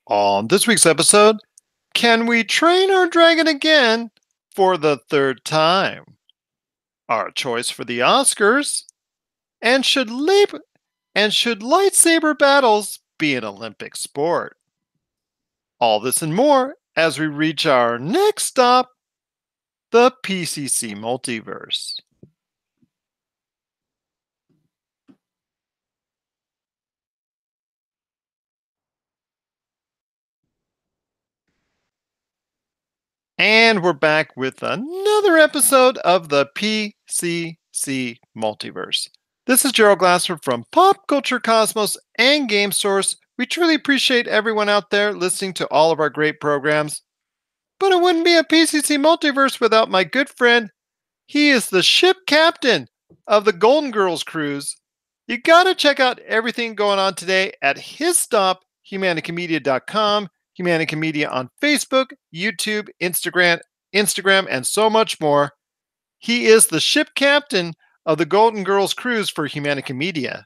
On this week's episode, can we train our dragon again for the third time? Our choice for the Oscars, and should lightsaber battles be an Olympic sport? All this and more as we reach our next stop, the PCC Multiverse. And we're back with another episode of the PCC Multiverse. This is Gerald Glasser from Pop Culture Cosmos and Game Source. We truly appreciate everyone out there listening to all of our great programs. But it wouldn't be a PCC Multiverse without my good friend. He is the ship captain of the Golden Girls cruise. You gotta check out everything going on today at his stop, humanicamedia.com. Humanica Media on Facebook, YouTube, Instagram, and so much more. He is the ship captain of the Golden Girls cruise for Humanica Media.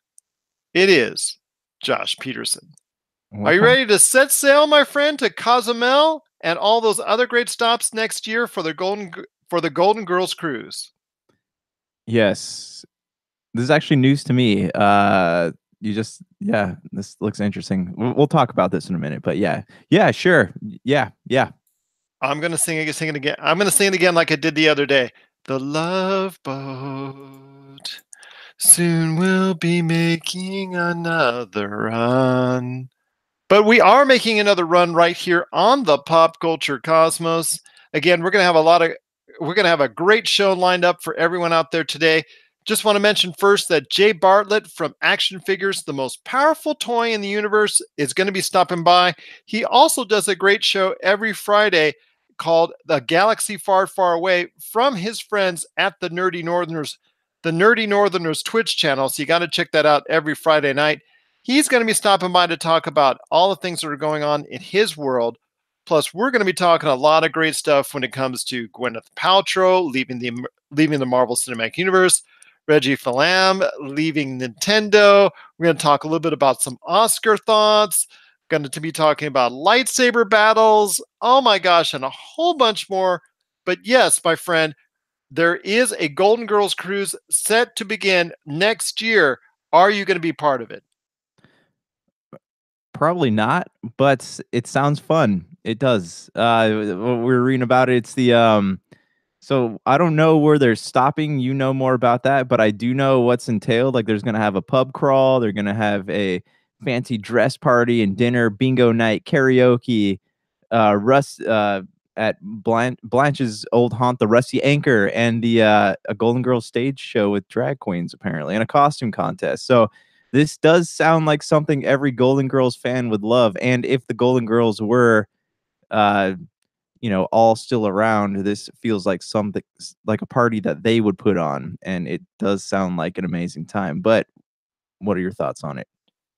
It is Josh Peterson. Are you ready to set sail, my friend, to Cozumel and all those other great stops next year for the Golden Girls cruise? Yes. This is actually news to me. This looks interesting. We'll talk about this in a minute, but yeah, sure. Yeah. I'm going to sing it again. I'm going to sing it again like I did the other day. The Love Boat soon we'll be making another run. But we are making another run right here on the Pop Culture Cosmos. Again, we're going to have a great show lined up for everyone out there today. Just want to mention first that Jay Bartlett from Action Figures, the most powerful toy in the universe, is going to be stopping by. He also does a great show every Friday called The Galaxy Far, Far Away from his friends at the Nerdy Northerners Twitch channel. So you got to check that out every Friday night. He's going to be stopping by to talk about all the things that are going on in his world. Plus, we're going to be talking a lot of great stuff when it comes to Gwyneth Paltrow leaving the Marvel Cinematic Universe, Reggie Fils-Aime leaving Nintendo. We're going to talk a little bit about some Oscar thoughts. Going to be talking about lightsaber battles. Oh my gosh, and a whole bunch more. But yes, my friend, there is a Golden Girls cruise set to begin next year. Are you going to be part of it? Probably not, but it sounds fun. It does. We're reading about it. It's the so I don't know where they're stopping. You know more about that, but I do know what's entailed. Like there's gonna have a pub crawl, they're gonna have a fancy dress party and dinner, bingo night, karaoke, Russ at Blanche's old haunt, the Rusty Anchor, and the a Golden Girls stage show with drag queens apparently, and a costume contest. So this does sound like something every Golden Girls fan would love. And if the Golden Girls were, all still around, this feels like something like a party that they would put on. And it does sound like an amazing time. But what are your thoughts on it?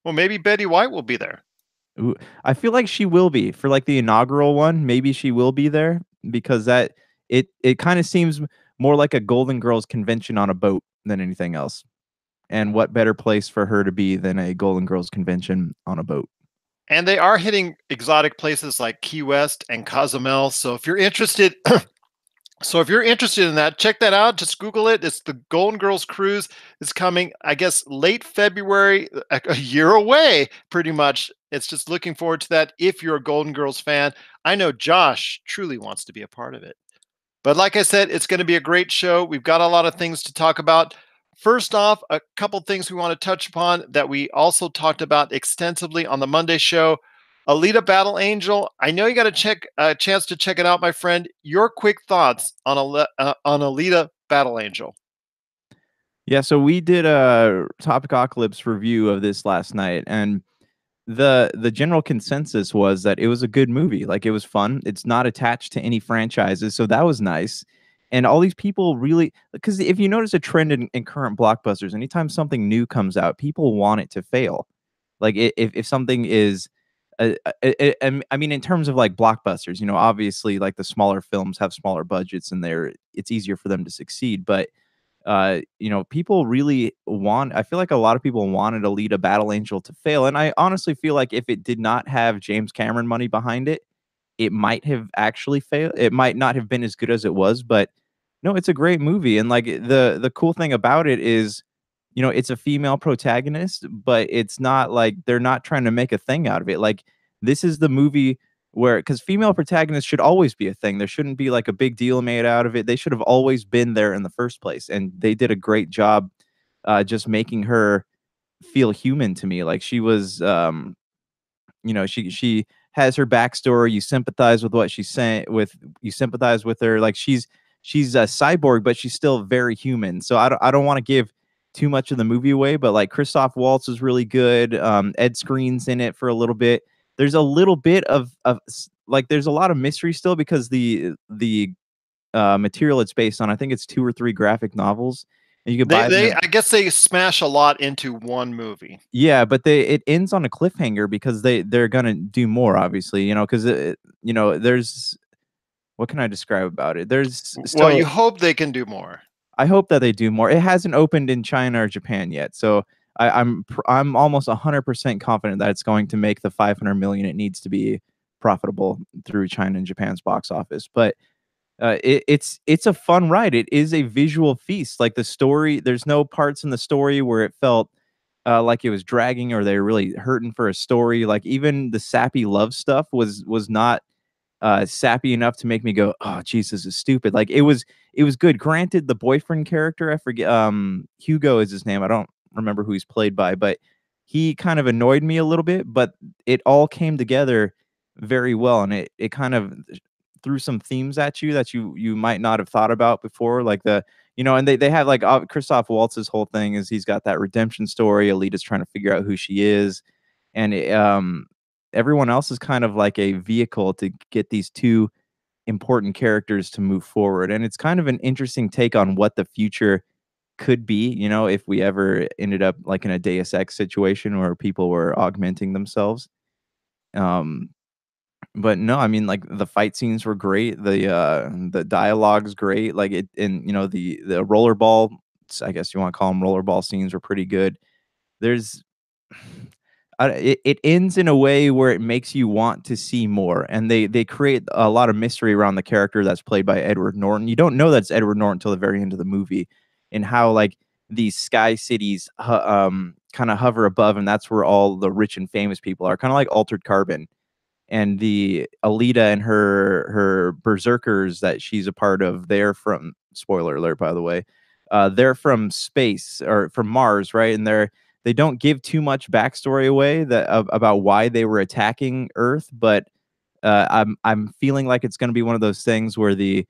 Well, maybe Betty White will be there. Ooh, I feel like she will be for like the inaugural one. Maybe she will be there because it kind of seems more like a Golden Girls convention on a boat than anything else. And what better place for her to be than a Golden Girls convention on a boat? And they are hitting exotic places like Key West and Cozumel. So if you're interested, in that, check that out. Just Google it. It's the Golden Girls cruise. It's coming, I guess, late February, a year away, pretty much. It's just looking forward to that. If you're a Golden Girls fan, I know Josh truly wants to be a part of it. But like I said, it's going to be a great show. We've got a lot of things to talk about. First off, a couple things we want to touch upon that we also talked about extensively on the Monday show. Alita Battle Angel. I know you got a chance to check it out, my friend. Your quick thoughts on Alita Battle Angel. Yeah, so we did a Topicocalypse review of this last night, and the general consensus was that it was a good movie. Like it was fun. It's not attached to any franchises, so that was nice. And all these people really, because if you notice a trend in current blockbusters, anytime something new comes out, people want it to fail. Like if something is, I mean, in terms of like blockbusters, obviously like the smaller films have smaller budgets and it's easier for them to succeed. But People really want. I feel like a lot of people wanted Alita Battle Angel to fail, and I honestly feel like if it did not have James Cameron money behind it, it might have actually failed. It might not have been as good as it was, but no, it's a great movie. And like the cool thing about it is, it's a female protagonist, but it's not like they're not trying to make a thing out of it. Like this is the movie where because female protagonists should always be a thing. There shouldn't be like a big deal made out of it. They should have always been there in the first place. And they did a great job just making her feel human to me. Like she was she has her backstory. You sympathize with what she's saying. You sympathize with her. Like she's a cyborg, but she's still very human. So I don't want to give too much of the movie away. But like Christoph Waltz is really good. Ed Screen's in it for a little bit. There's a little bit of like there's a lot of mystery still because the material it's based on. I think it's 2 or 3 graphic novels, and you could buy They them. I guess they smash a lot into one movie. Yeah, but it ends on a cliffhanger because they're gonna do more, obviously, because there's what can I describe about it? There's Well, still you hope they can do more. I hope that they do more. It hasn't opened in China or Japan yet, so I'm almost 100% confident that it's going to make the 500 million it needs to be profitable through China and Japan's box office. But it's a fun ride. It is a visual feast. Like the story, there's no parts in the story where it felt like it was dragging or they were really hurting for a story. Like even the sappy love stuff was not sappy enough to make me go, "Oh, Jesus is stupid." Like it was good. Granted, the boyfriend character, I forget, Hugo is his name. I don't remember who he's played by, but he kind of annoyed me a little bit. But it all came together very well, and it kind of threw some themes at you that you might not have thought about before, like and they have like Christoph Waltz's whole thing is he's got that redemption story. Alita's trying to figure out who she is, and everyone else is kind of like a vehicle to get these two important characters to move forward. And it's kind of an interesting take on what the future could be, if we ever ended up like in a Deus Ex situation where people were augmenting themselves. Um, but no, I mean, like, the fight scenes were great, the dialogue's great, like, it and, the rollerball I guess you wanna call them rollerball scenes were pretty good. There's it ends in a way where it makes you want to see more, and they create a lot of mystery around the character that's played by Edward Norton. You don't know that's Edward Norton until the very end of the movie, and how, like, these sky cities kinda hover above, and that's where all the rich and famous people are, kinda like Altered Carbon. And the Alita and her berserkers that she's a part of, they're from spoiler alert, by the way, they're from space or from Mars, right? And they don't give too much backstory away about why they were attacking Earth, but I'm feeling like it's going to be one of those things where the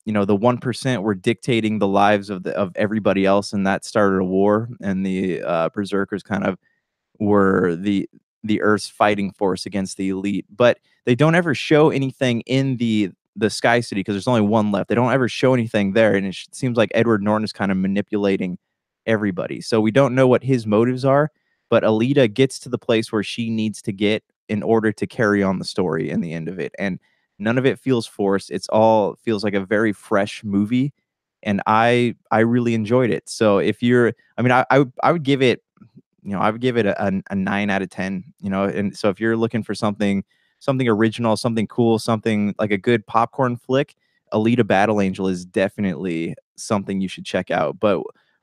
1% were dictating the lives of everybody else, and that started a war, and the berserkers kind of were the Earth's fighting force against the elite. But they don't ever show anything in the Sky City because there's only one left. They don't ever show anything there, and it seems like Edward Norton is kind of manipulating everybody. So we don't know what his motives are, but Alita gets to the place where she needs to get in order to carry on the story in the end of it. And none of it feels forced. It's all feels like a very fresh movie, and I really enjoyed it. So if you're, I mean, I would give it I would give it a 9 out of 10, and so if you're looking for something original, something cool, something like a good popcorn flick, Alita Battle Angel is definitely something you should check out. But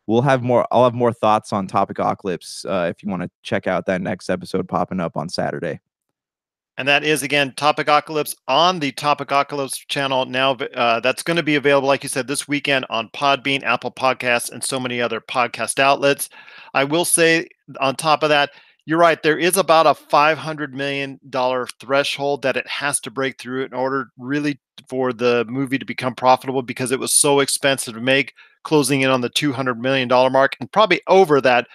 I'll have more thoughts on Topic Ocalypse if you want to check out that next episode popping up on Saturday. And that is again Topic Ocalypse on the Topic Ocalypse channel now. That's going to be available, like you said, this weekend on Podbean, Apple Podcasts, and so many other podcast outlets. I will say, on top of that, you're right. There is about a $500 million threshold that it has to break through in order really for the movie to become profitable because it was so expensive to make, closing in on the $200 million mark and probably over that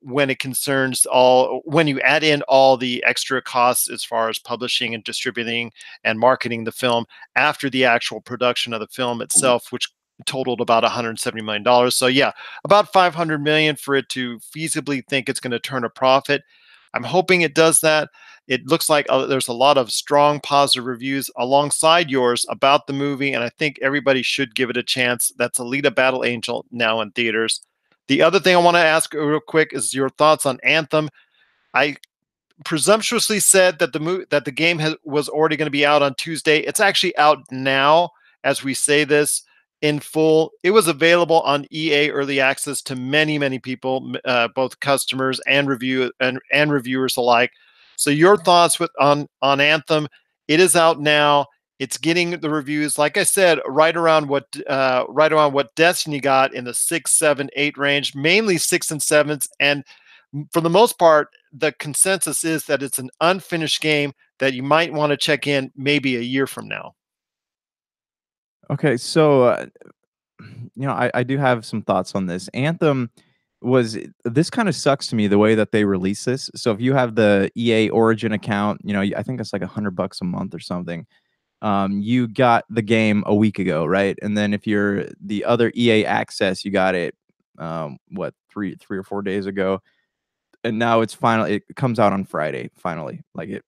when it concerns all when you add in all the extra costs as far as publishing and distributing and marketing the film after the actual production of the film itself, which totaled about $170 million. So yeah, about 500 million for it to feasibly think it's going to turn a profit. I'm hoping it does that. It looks like there's a lot of strong positive reviews alongside yours about the movie, and I think everybody should give it a chance. That's Alita Battle Angel, now in theaters. The other thing I want to ask real quick is your thoughts on Anthem. I presumptuously said that the game was already going to be out on Tuesday. It's actually out now as we say this in full. It was available on EA Early Access to many people, both customers and reviewers alike. So your thoughts on Anthem? It is out now. It's getting the reviews, like I said, right around what Destiny got in the 6, 7, 8 range, mainly 6 and 7s, and for the most part, the consensus is that it's an unfinished game that you might want to check in maybe a year from now. Okay, so I do have some thoughts on this. Anthem was this kind of sucks to me the way that they release this. So if you have the EA Origin account, I think it's like $100 a month or something. You got the game a week ago, right? And then if you're the other EA Access, you got it what, three or 4 days ago, and now it comes out on Friday finally, like it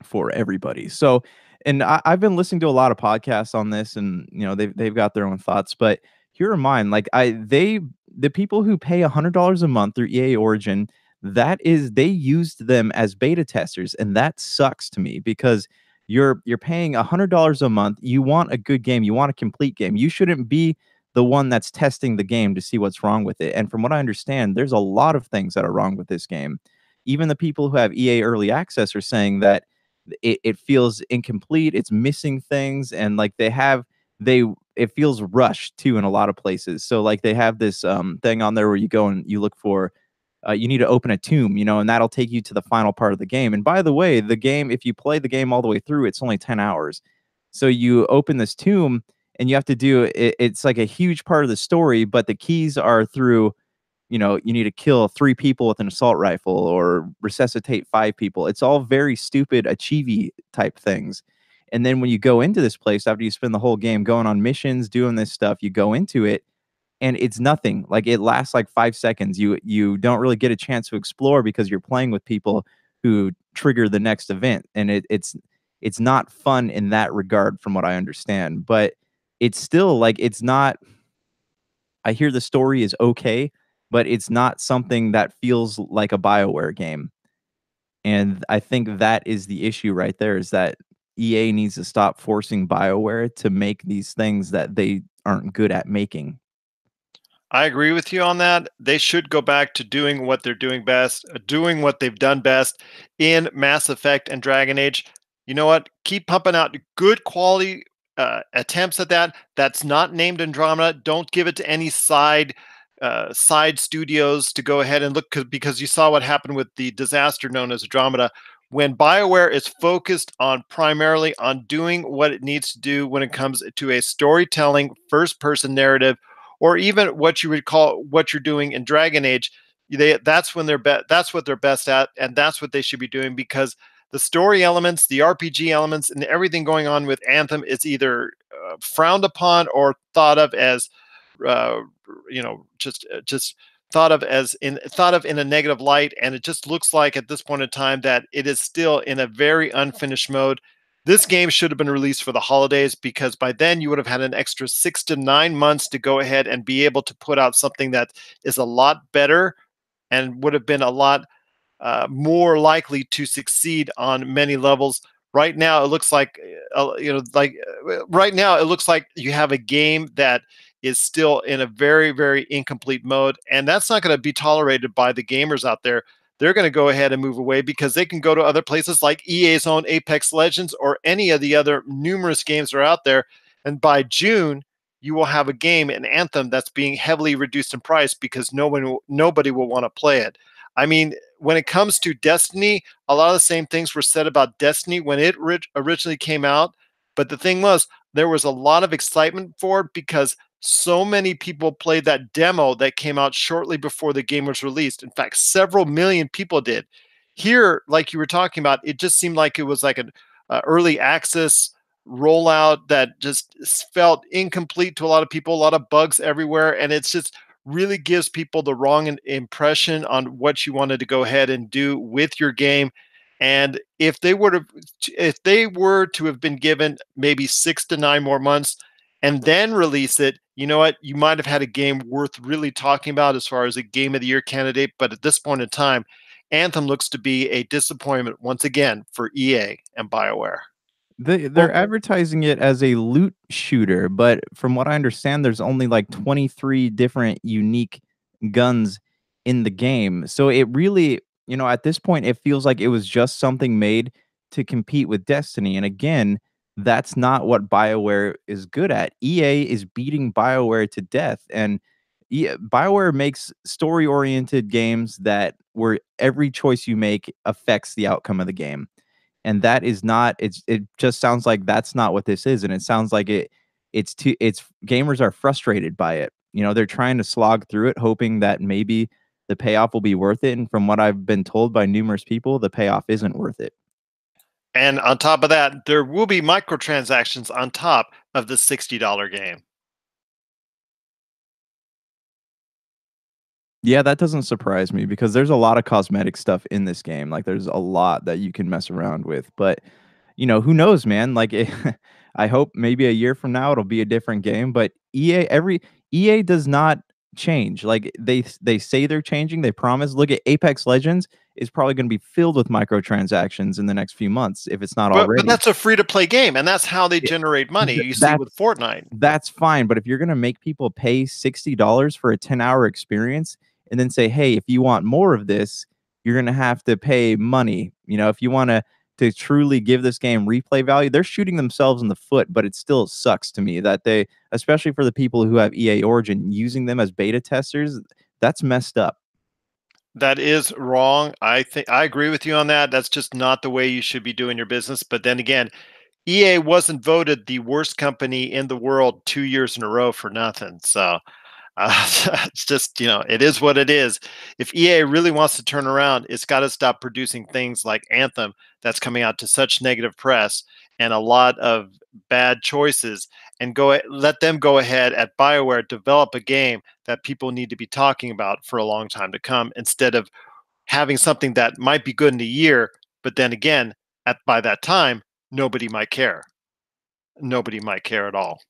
for everybody. So, and I've been listening to a lot of podcasts on this, and they've got their own thoughts. But here are mine. Like the people who pay $100 a month through EA Origin, they used them as beta testers, and that sucks to me because you're paying $100 a month. You want a good game. You want a complete game. You shouldn't be the one that's testing the game to see what's wrong with it. And from what I understand, there's a lot of things that are wrong with this game. Even the people who have EA Early Access are saying that it feels incomplete, it's missing things, and like they it feels rushed too in a lot of places. So like they have this thing on there where you go and you look for you need to open a tomb, and that'll take you to the final part of the game. And by the way, the game, if you play the game all the way through, it's only 10 hours. So you open this tomb and you have to do it, it's like a huge part of the story, but the keys are through, you need to kill 3 people with an assault rifle or resuscitate 5 people. It's all very stupid, achievey type things. And then when you go into this place, after you spend the whole game going on missions, doing this stuff, you go into it and it's nothing. Like it lasts like 5 seconds. You don't really get a chance to explore because you're playing with people who trigger the next event. And it's not fun in that regard from what I understand. But it's still like it's not. I hear the story is okay, but it's not something that feels like a BioWare game. And I think that is the issue right there, is that EA needs to stop forcing BioWare to make these things that they aren't good at making. I agree with you on that. They should go back to doing what they're doing best, doing what they've done best in Mass Effect and Dragon Age. You know what? Keep pumping out good quality attempts at that. That's not named Andromeda. Don't give it to any side studios to go ahead and look, because you saw what happened with the disaster known as Andromeda. When BioWare is focused on primarily on doing what it needs to do when it comes to a storytelling first-person narrative, or even what you would call what you're doing in Dragon Age, that's when that's what they're best at, and that's what they should be doing, because the story elements, the RPG elements, and everything going on with Anthem is either frowned upon or thought of as uh, just thought of in a negative light, and it just looks like at this point in time that it is still in a very unfinished mode. This game should have been released for the holidays, because by then you would have had an extra 6 to 9 months to go ahead and be able to put out something that is a lot better and would have been a lot more likely to succeed on many levels. Right now, it looks like right now it looks like you have a game that is still in a very incomplete mode, and that's not going to be tolerated by the gamers out there. They're going to go ahead and move away, because they can go to other places like EA's own Apex Legends or any of the other numerous games that are out there. And by June, you will have a game, an Anthem, that's being heavily reduced in price because nobody will want to play it. I mean, when it comes to Destiny, a lot of the same things were said about Destiny when it originally came out. But the thing was, there was a lot of excitement for it because so many people played that demo that came out shortly before the game was released. In fact, several million people did. Here, like you were talking about, it just seemed like it was like an early access rollout that just felt incomplete to a lot of people, a lot of bugs everywhere. And it's just really gives people the wrong impression on what you wanted to go ahead and do with your game. And if they were to have been given maybe 6 to 9 more months and then release it, you know what? You might have had a game worth really talking about as far as a game of the year candidate. But at this point in time, Anthem looks to be a disappointment once again for EA and BioWare. They're Well, advertising it as a loot shooter, but from what I understand, there's only like 23 different unique guns in the game. So it really, at this point, it feels like it was just something made to compete with Destiny. And again, that's not what BioWare is good at. EA is beating BioWare to death. And BioWare makes story-oriented games that where every choice you make affects the outcome of the game, and that is not it just sounds like that's not what this is, and it sounds like it's gamers are frustrated by it. They're trying to slog through it hoping that maybe the payoff will be worth it, and from what I've been told by numerous people, the payoff isn't worth it. and on top of that, there will be microtransactions on top of the $60 game. Yeah, that doesn't surprise me because there's a lot of cosmetic stuff in this game. Like there's a lot that you can mess around with. But, who knows, man? Like I hope maybe a year from now it'll be a different game, but EA does not change. Like they say they're changing, they promise. Look at Apex Legends is probably going to be filled with microtransactions in the next few months if it's not But already. that's a free to play game, and that's how they It, generate money. th- You see with that's Fortnite. that's fine, but if you're gonna make people pay $60 for a 10-hour experience and then say, "Hey, if you want more of this, you're gonna have to pay money." If you wanna to truly give this game replay value, they're shooting themselves in the foot, but it still sucks to me that they, especially for the people who have EA Origin, using them as beta testers, that's messed up. That is wrong. I think I agree with you on that. That's just not the way you should be doing your business. But then again, EA wasn't voted the worst company in the world 2 years in a row for nothing. So it's just, it is what it is. If EA really wants to turn around, it's got to stop producing things like Anthem that's coming out to such negative press and a lot of bad choices, and let them go ahead at BioWare develop a game that people need to be talking about for a long time to come instead of having something that might be good in a year, but then again, by that time, nobody might care. Nobody might care at all.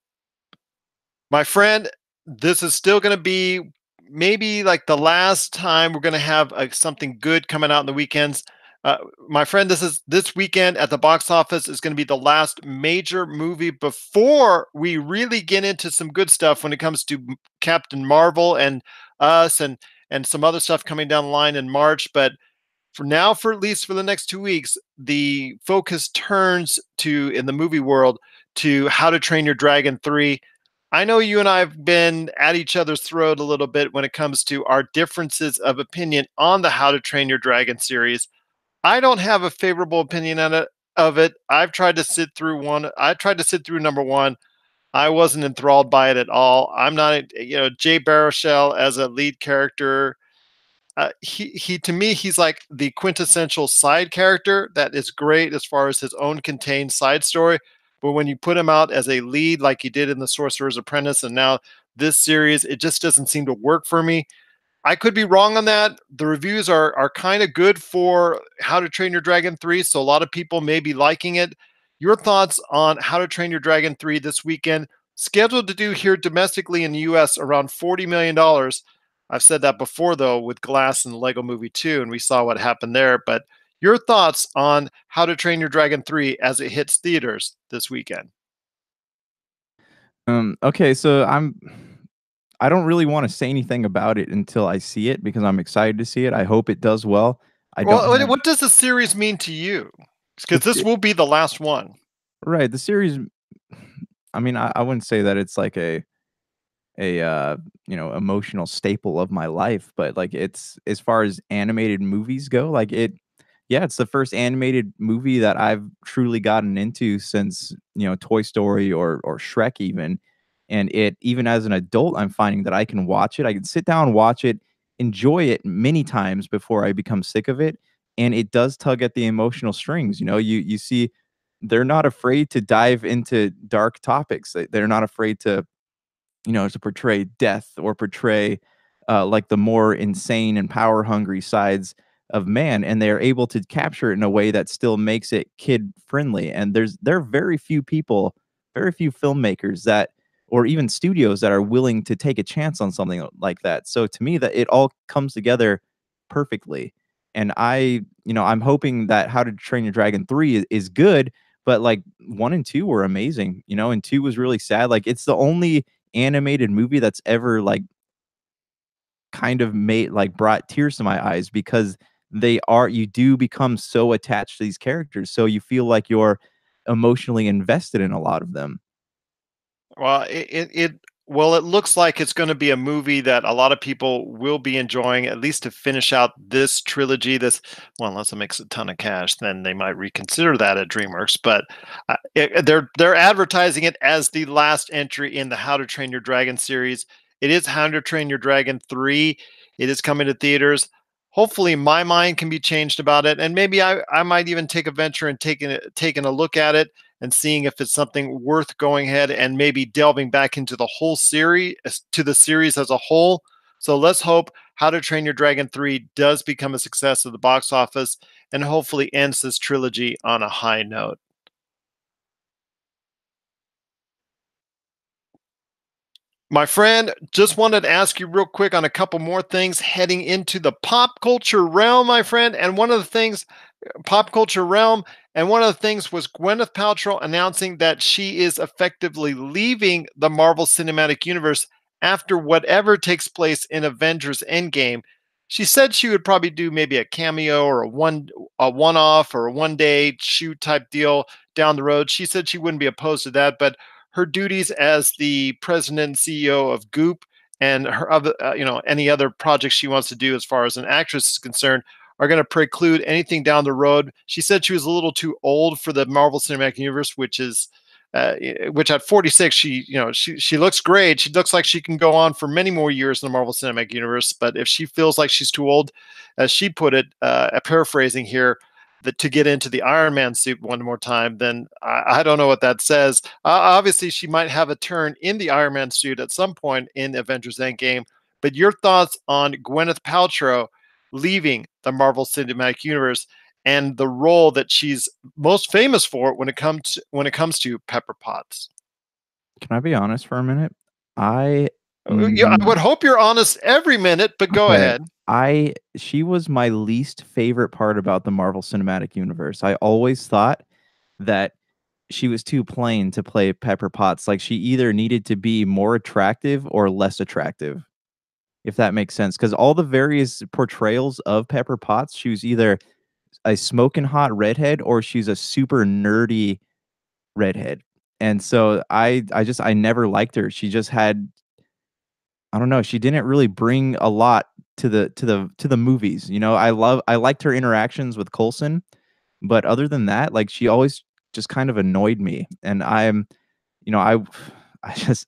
My friend, this is still going to be maybe like the last time we're going to have something good coming out in the weekends. Uh, my friend, this weekend at the box office is going to be the last major movie before we really get into some good stuff when it comes to Captain Marvel and us and some other stuff coming down the line in March. But for now, for at least for the next 2 weeks, the focus turns to in the movie world to How to Train Your Dragon 3. I know you and I have been at each other's throat a little bit when it comes to our differences of opinion on the How to Train Your Dragon series. I don't have a favorable opinion on it of it. I've tried to sit through one. I tried to sit through number one. I wasn't enthralled by it at all. I'm not, Jay Baruchel as a lead character. He to me he's like the quintessential side character that is great as far as his own contained side story, but when you put him out as a lead like he did in the Sorcerer's Apprentice and now this series, it just doesn't seem to work for me. I could be wrong on that. The reviews are kind of good for How to Train Your Dragon 3, so a lot of people may be liking it. Your thoughts on How to Train Your Dragon 3 this weekend, scheduled to do here domestically in the US around $40 million. I've said that before though with Glass and the Lego Movie 2 and we saw what happened there, but your thoughts on How to Train Your Dragon 3 as it hits theaters this weekend. Okay, so I don't really want to say anything about it until I see it because I'm excited to see it. I hope it does well. I don't Well, have what does the series mean to you? Because this this will be the last one. right. The series, I mean, I wouldn't say that it's like a emotional staple of my life, but like it's as far as animated movies go, like yeah, it's the first animated movie that I've truly gotten into since, Toy Story or Shrek even. And it even as an adult, I'm finding that I can watch it. I can sit down, watch it, enjoy it many times before I become sick of it. And it does tug at the emotional strings. You see they're not afraid to dive into dark topics. They're not afraid to portray death or portray like the more insane and power hungry sides of man, and they're able to capture it in a way that still makes it kid friendly. And there are very few people, very few filmmakers that, or even studios that are willing to take a chance on something like that. So to me, that it all comes together perfectly. And I'm hoping that How to Train Your Dragon 3 is good, but like 1 and 2 were amazing, and 2 was really sad. Like it's the only animated movie that's ever like kind of made like brought tears to my eyes because you do become so attached to these characters. So you feel like you're emotionally invested in a lot of them. Well, it looks like it's going to be a movie that a lot of people will be enjoying, at least to finish out this trilogy. Well, unless it makes a ton of cash, then they might reconsider that at DreamWorks. But they're advertising it as the last entry in the How to Train Your Dragon series. It is How to Train Your Dragon 3. It is coming to theaters. Hopefully, my mind can be changed about it, and maybe I might even take a venture and taking a look at it and seeing if it's something worth going ahead and maybe delving back into the whole series, to the series as a whole. So let's hope How to Train Your Dragon 3 does become a success at the box office and hopefully ends this trilogy on a high note. My friend, just wanted to ask you real quick on a couple more things heading into the pop culture realm, my friend. And one of the things pop culture realm. And one of the things was Gwyneth Paltrow announcing that she is effectively leaving the Marvel Cinematic Universe after whatever takes place in Avengers Endgame. She said she would probably do maybe a cameo or a one-off or a one-day shoot type deal down the road. She said she wouldn't be opposed to that, but her duties as the president and CEO of Goop and her other, any other projects she wants to do as far as an actress is concerned are going to preclude anything down the road. She said she was a little too old for the Marvel Cinematic Universe, which at 46, she looks great. She looks like she can go on for many more years in the Marvel Cinematic Universe. But if she feels like she's too old, as she put it, paraphrasing here, that to get into the Iron Man suit one more time, then I don't know what that says. Obviously, she might have a turn in the Iron Man suit at some point in Avengers Endgame. But your thoughts on Gwyneth Paltrow leaving the Marvel Cinematic Universe and the role that she's most famous for when it comes to Pepper Potts? Can I be honest for a minute? I Yeah, I mm, would hope you're honest every minute, but go okay. ahead. She was my least favorite part about the Marvel Cinematic Universe. I always thought that she was too plain to play Pepper Potts. Like she either needed to be more attractive or less attractive, if that makes sense. Because all the various portrayals of Pepper Potts, she was either a smoking hot redhead or she's a super nerdy redhead. And so I never liked her. She just had, I don't know, she didn't really bring a lot to the movies. I liked her interactions with Coulson, but other than that, like she always just kind of annoyed me. And you know, I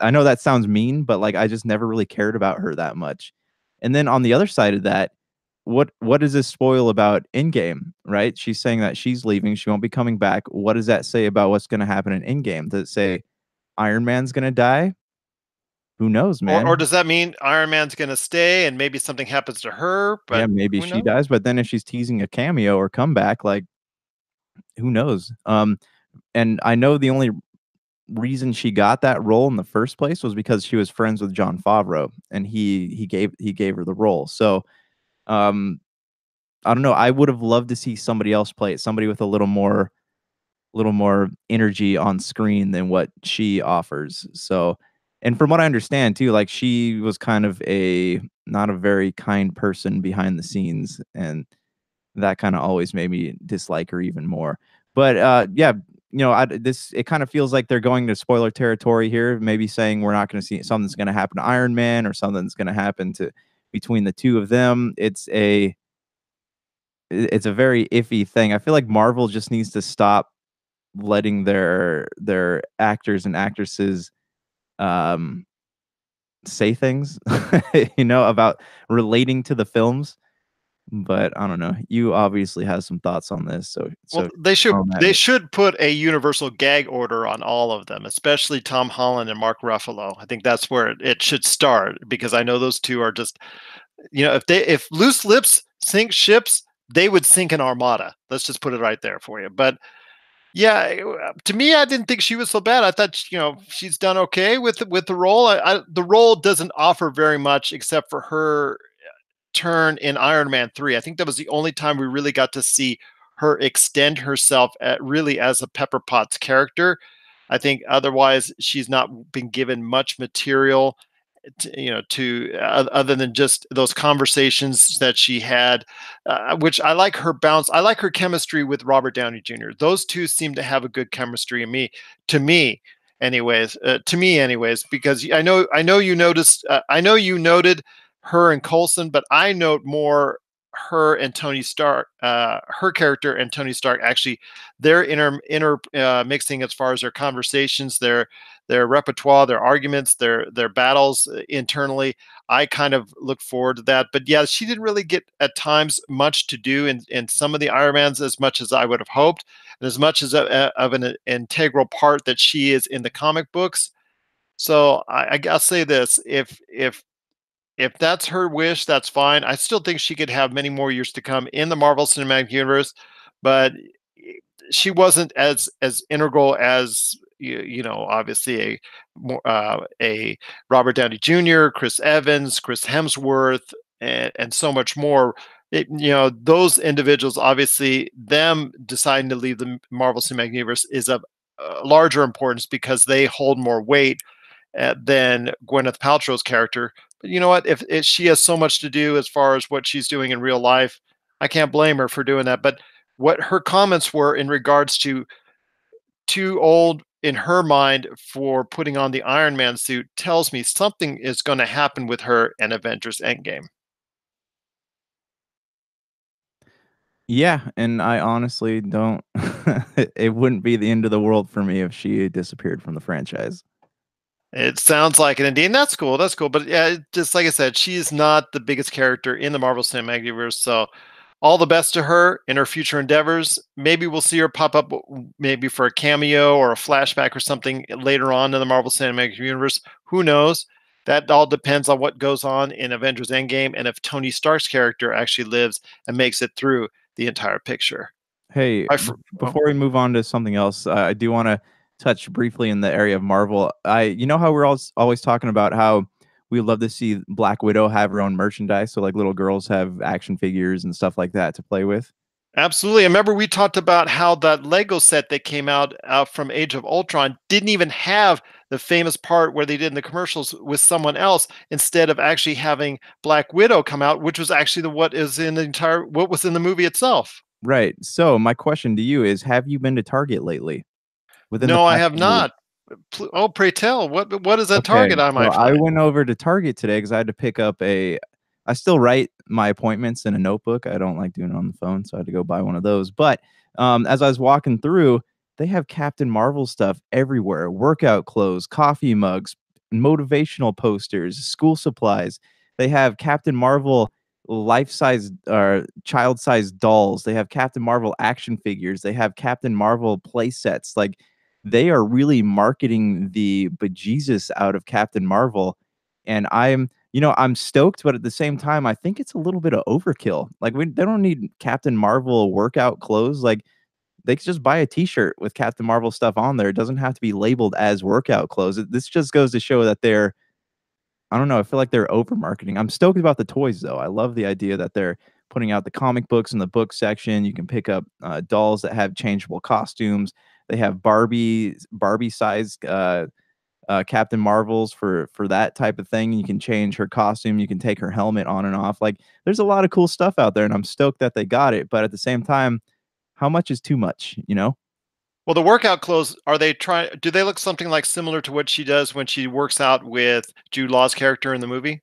I know that sounds mean, but like I just never really cared about her that much. And then on the other side of that, what does this spoil about Endgame, right? She's saying that she's leaving, she won't be coming back. What does that say about what's going to happen in Endgame? Does it say Iron Man's going to die? Who knows, Or man? does that mean Iron Man's going to stay and maybe something happens to her? Yeah, But maybe who she knows? dies, but then if she's teasing a cameo or comeback, like who knows? And I know the only reason she got that role in the first place was because she was friends with John Favreau, and he gave her the role. So, um, I don't know. I would have loved to see somebody else play it, somebody with a little more energy on screen than what she offers. So, and from what I understand too, like she was kind of a not a very kind person behind the scenes, and that kind of always made me dislike her even more. But yeah, it kind of feels like they're going to spoiler territory here, maybe saying we're not going to see something's going to happen to Iron Man or something's going to happen to between the two of them. It's a very iffy thing. I feel like Marvel just needs to stop letting their actors and actresses um say things about relating to the films. But I don't know. You obviously have some thoughts on this, so Well, so they should throw 'em at they me. should put a universal gag order on all of them, especially Tom Holland and Mark Ruffalo. I think that's where it should start because I know those two are just, if loose lips sink ships, they would sink an armada. Let's just put it right there for you. But yeah, to me, I didn't think she was so bad. I thought, she's done okay with the role. The role doesn't offer very much except for her turn in Iron Man 3. I think that was the only time we really got to see her extend herself really as a Pepper Potts character. I think otherwise she's not been given much material to other than just those conversations that she had, which I like her bounce. I like her chemistry with Robert Downey Jr. Those two seem to have a good chemistry to me, anyways, because I know you noticed, I know you noted her and Coulson, but I note more her and Tony Stark, her character and Tony Stark actually, their inner mixing as far as their conversations, their repertoire, their arguments, their battles internally. I kind of look forward to that. But yeah, she didn't really get at times much to do in some of the Iron Mans as much as I would have hoped, and as much as of an integral part that she is in the comic books. So I gotta say this: if that's her wish, that's fine. I still think she could have many more years to come in the Marvel Cinematic Universe, but she wasn't as integral as obviously a Robert Downey Jr., Chris Evans, Chris Hemsworth, and so much more. Those individuals, obviously, them deciding to leave the Marvel Cinematic Universe is of larger importance because they hold more weight than Gwyneth Paltrow's character. But you know what? If she has so much to do as far as what she's doing in real life, I can't blame her for doing that. But what her comments were in regards to too old in her mind for putting on the Iron Man suit tells me something is going to happen with her in Avengers Endgame. Yeah, and I honestly don't it wouldn't be the end of the world for me if she disappeared from the franchise. It sounds like it indeed. And that's cool. That's cool. But yeah, just like I said, she's not the biggest character in the Marvel Cinematic Universe. So all the best to her in her future endeavors. Maybe we'll see her pop up maybe for a cameo or a flashback or something later on in the Marvel Cinematic Universe. Who knows? That all depends on what goes on in Avengers Endgame and if Tony Stark's character actually lives and makes it through the entire picture. Hey, Oh, before we move on to something else, I do wanna touch briefly in the area of Marvel. You know how we're always talking about how we love to see Black Widow have her own merchandise, so, like, little girls have action figures and stuff like that to play with? absolutely. I remember we talked about how that Lego set that came out from Age of Ultron didn't even have the famous part where they did in the commercials with someone else instead of actually having Black Widow come out, which was actually what was in the movie itself. Right, so my question to you is, have you been to Target lately? Within the No, I past have couple not. Oh, pray tell. What is that Okay, Target I so might I find? went over to Target today because I had to pick up a I still write my appointments in a notebook. I don't like doing it on the phone, so I had to go buy one of those. But, as I was walking through, they have Captain Marvel stuff everywhere, workout clothes, coffee mugs, motivational posters, school supplies. They have Captain Marvel life-size or child-sized dolls. They have Captain Marvel action figures. They have Captain Marvel play sets. Like, they are really marketing the bejesus out of Captain Marvel, and I'm stoked, but at the same time, I think it's a little bit of overkill. Like, they don't need Captain Marvel workout clothes, like, they could just buy a T-shirt with Captain Marvel stuff on there. It doesn't have to be labeled as workout clothes. This just goes to show that they're I don't know, I feel like they're over marketing. I'm stoked about the toys, though. I love the idea that they're putting out the comic books in the book section. You can pick up dolls that have changeable costumes. They have Barbie size Captain Marvels for that type of thing. You can change her costume. You can take her helmet on and off. Like, there's a lot of cool stuff out there, and I'm stoked that they got it. But at the same time, how much is too much? You know? Well, the workout clothes, do they look something like similar to what she does when she works out with Jude Law's character in the movie?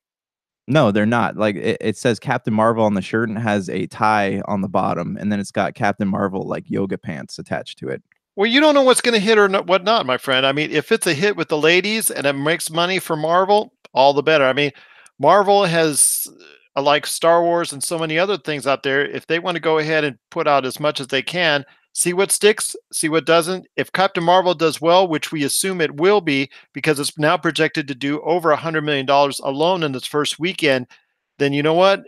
No, they're not. Like, it says Captain Marvel on the shirt and has a tie on the bottom, and then it's got Captain Marvel like yoga pants attached to it. Well, you don't know what's going to hit or what not, my friend. I mean, if it's a hit with the ladies and it makes money for Marvel, all the better. I mean, Marvel has, like Star Wars and so many other things out there, if they want to go ahead and put out as much as they can, see what sticks, see what doesn't. If Captain Marvel does well, which we assume it will be because it's now projected to do over $100 million alone in its first weekend, then you know what?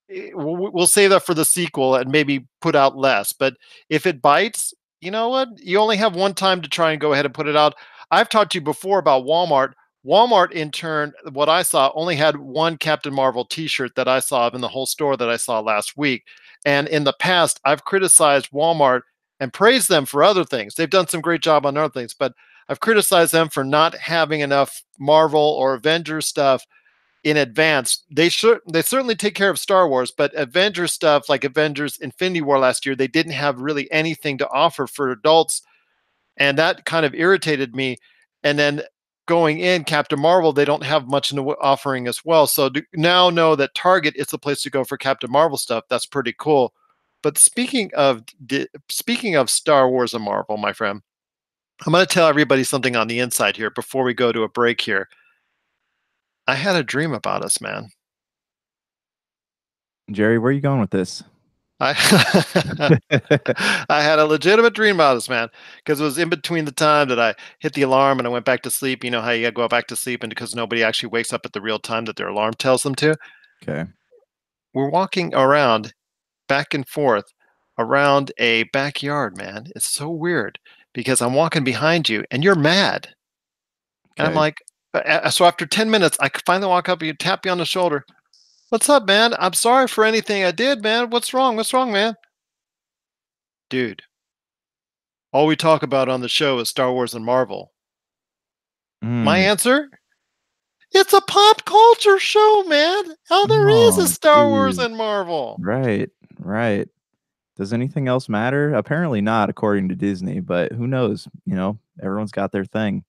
we'll save that for the sequel and maybe put out less. But if it bites, you know what? You only have one time to try and go ahead and put it out. I've talked to you before about Walmart. Walmart, in turn, what I saw only had one Captain Marvel T-shirt that I saw in the whole store that I saw last week. And in the past, I've criticized Walmart and praised them for other things. They've done some great job on other things, but I've criticized them for not having enough Marvel or Avengers stuff in advance. They certainly take care of Star Wars, but Avengers stuff like Avengers Infinity War last year, they didn't have really anything to offer for adults, and that kind of irritated me. And then going in Captain Marvel, they don't have much in the offering as well. So to now know that Target is the place to go for Captain Marvel stuff, that's pretty cool. But speaking of Star Wars and Marvel, my friend, I'm going to tell everybody something on the inside here before we go to a break here. I had a dream about us, man. Jerry, where are you going with this? I I had a legitimate dream about this, man, because it was in between the time that I hit the alarm and I went back to sleep. You know how you gotta go back to sleep, and because nobody actually wakes up at the real time that their alarm tells them to. Okay. We're walking around back and forth around a backyard, man. It's so weird because I'm walking behind you and you're mad. And I'm Okay. like, so after 10 minutes, I finally walk up and you tap me on the shoulder. What's up, man? I'm sorry for anything I did, man. What's wrong? What's wrong, man? Dude, all we talk about on the show is Star Wars and Marvel. My Mm. answer? It's a pop culture show, man. How there is a Oh, Star Wars geez. and Marvel. Right. Right. Does anything else matter? Apparently not, according to Disney, but who knows? Everyone's got their thing.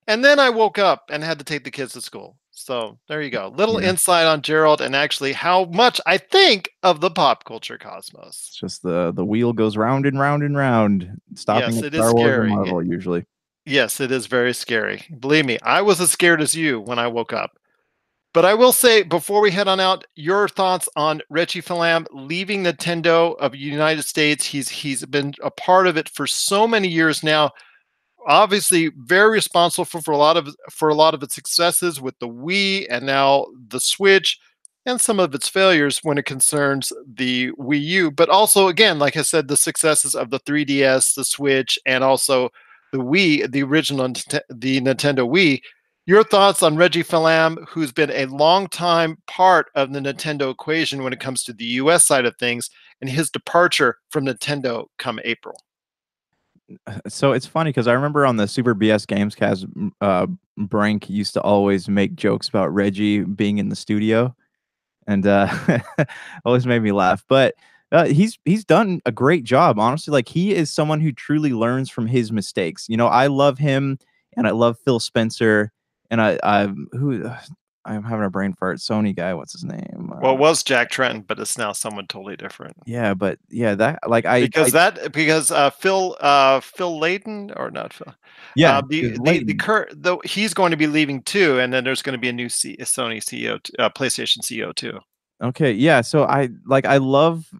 And then I woke up and had to take the kids to school. So there you go. Little Yeah. insight on Gerald and actually how much I think of the pop culture cosmos. It's just the wheel goes round and round and round, stopping Yes, at it is Star Wars or scary. Marvel usually. Yes, it is very scary. Believe me, I was as scared as you when I woke up. But I will say, before we head on out, your thoughts on Reggie Fils leaving Nintendo of the United States. He's been a part of it for so many years now. Obviously, very responsible for a lot of its successes with the Wii and now the Switch, and some of its failures when it concerns the Wii U. But also, again, like I said, the successes of the 3DS, the Switch, and also the Wii, the original the Nintendo Wii. Your thoughts on Reggie Fils who's been a long time part of the Nintendo equation when it comes to the US side of things, and his departure from Nintendo come April? So it's funny because I remember on the Super BS Gamescast, Brank used to always make jokes about Reggie being in the studio, and always made me laugh. But he's done a great job, honestly. Like he is someone who truly learns from his mistakes. I love him, and I love Phil Spencer, and I'm having a brain fart. Sony guy, what's his name? Well, it was Jack Tretton, but it's now someone totally different. Yeah, but yeah, that like I Because Phil Layton or not Phil, yeah, because the Leighton. current though he's going to be leaving too, and then there's going to be a new Sony CEO, PlayStation CEO too. Okay, yeah, so I love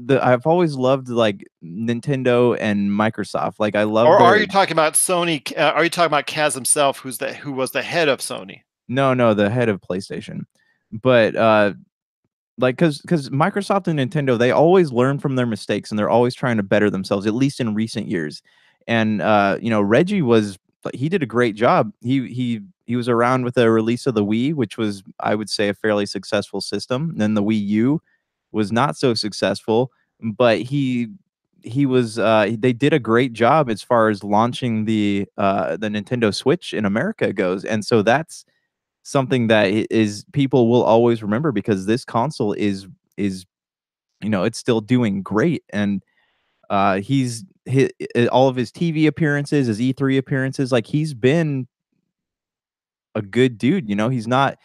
I've always loved, like, Nintendo and Microsoft, like, I love Or are their. you talking about Sony? Are you talking about Kaz himself, who was the head of Sony? No, no, the head of PlayStation. But, like, because Microsoft and Nintendo, they always learn from their mistakes, and they're always trying to better themselves, at least in recent years. And, Reggie was like, he did a great job. He was around with the release of the Wii, which was, I would say, a fairly successful system. Then the Wii U was not so successful, but he was, they did a great job as far as launching the Nintendo Switch in America goes, and so that's something that is people will always remember because this console is it's still doing great. And all of his TV appearances, his E3 appearances, like he's been a good dude. He's not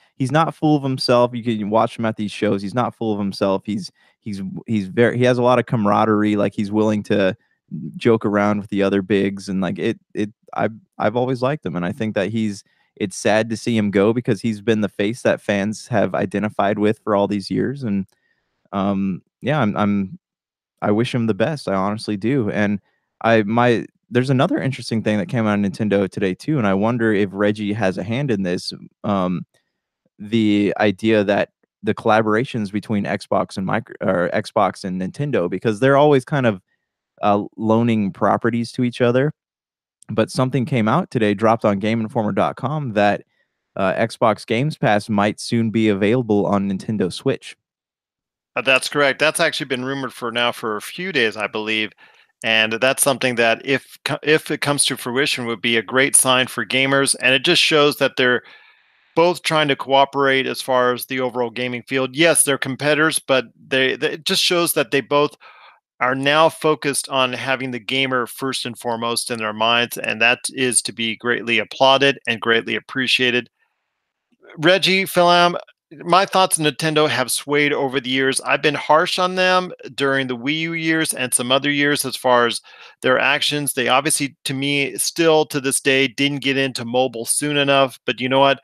full of himself. You can watch him at these shows. He's not full of himself. He has a lot of camaraderie. Like he's willing to joke around with the other bigs, and like I've always liked him, and I think that it's sad to see him go because he's been the face that fans have identified with for all these years. And yeah, I wish him the best. I honestly do. And there's another interesting thing that came out of Nintendo today too, and I wonder if Reggie has a hand in this. The idea that the collaborations between Xbox and Nintendo, because they're always kind of loaning properties to each other. But something came out today, dropped on GameInformer.com, that Xbox Games Pass might soon be available on Nintendo Switch. That's correct. That's actually been rumored for a few days, I believe. And that's something that, if it comes to fruition, would be a great sign for gamers. And it just shows that they're both trying to cooperate as far as the overall gaming field. Yes, they're competitors, but it just shows that they both are now focused on having the gamer first and foremost in their minds, and that is to be greatly applauded and greatly appreciated. Reggie, Philam, my thoughts on Nintendo have swayed over the years. I've been harsh on them during the Wii U years and some other years as far as their actions. They obviously, to me, still to this day, didn't get into mobile soon enough. But you know what?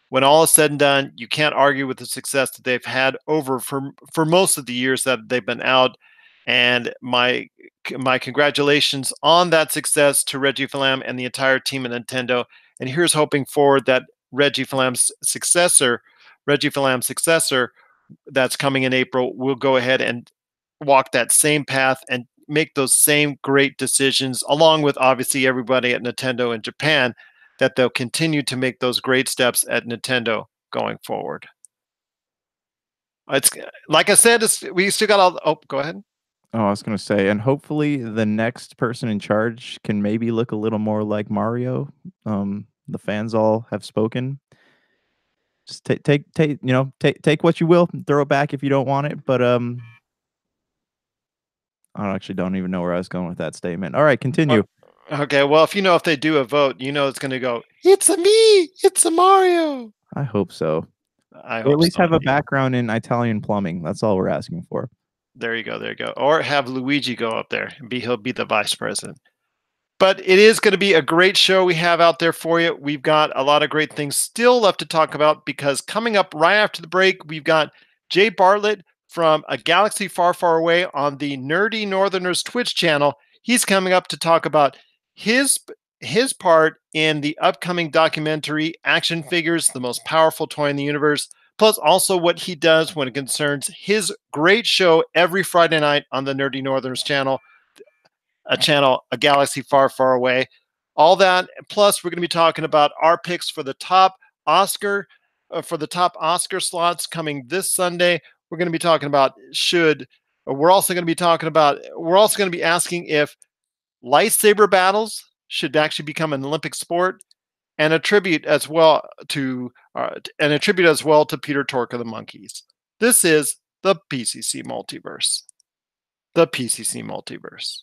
When all is said and done, you can't argue with the success that they've had for most of the years that they've been out. And my congratulations on that success to Reggie Fils-Aime and the entire team at Nintendo. And here's hoping for that Reggie Fils-Aime's successor that's coming in April will go ahead and walk that same path and make those same great decisions, along with obviously everybody at Nintendo in Japan, that they'll continue to make those great steps at Nintendo going forward. It's like I said, we still got all. Oh, go ahead. Oh, I was going to say, and hopefully the next person in charge can maybe look a little more like Mario. The fans all have spoken. Just take what you will, throw it back if you don't want it. But I actually don't even know where I was going with that statement. All right, continue. Okay, well, if they do a vote, it's going to go, it's a me, it's a Mario. I hope so. I Or hope at least so, have a indeed. background in Italian plumbing. That's all we're asking for. There you go. Or have Luigi go up there and he'll be the vice president. But it is going to be a great show we have out there for you. We've got a lot of great things still left to talk about, because coming up right after the break, we've got Jay Bartlett from A Galaxy Far, Far Away on the Nerdy Northerners Twitch channel. He's coming up to talk about his part in the upcoming documentary Action Figures, the Most Powerful Toy in the Universe, plus also what he does when it concerns his great show every Friday night on the Nerdy Northerners channel, A Galaxy Far, Far Away. All that, plus we're going to be talking about our picks for the top Oscar slots coming this Sunday. We're going to be talking about we're also going to be asking if lightsaber battles should actually become an Olympic sport, and a tribute as well to Peter Tork of the Monkees. This is the PCC Multiverse. The PCC Multiverse.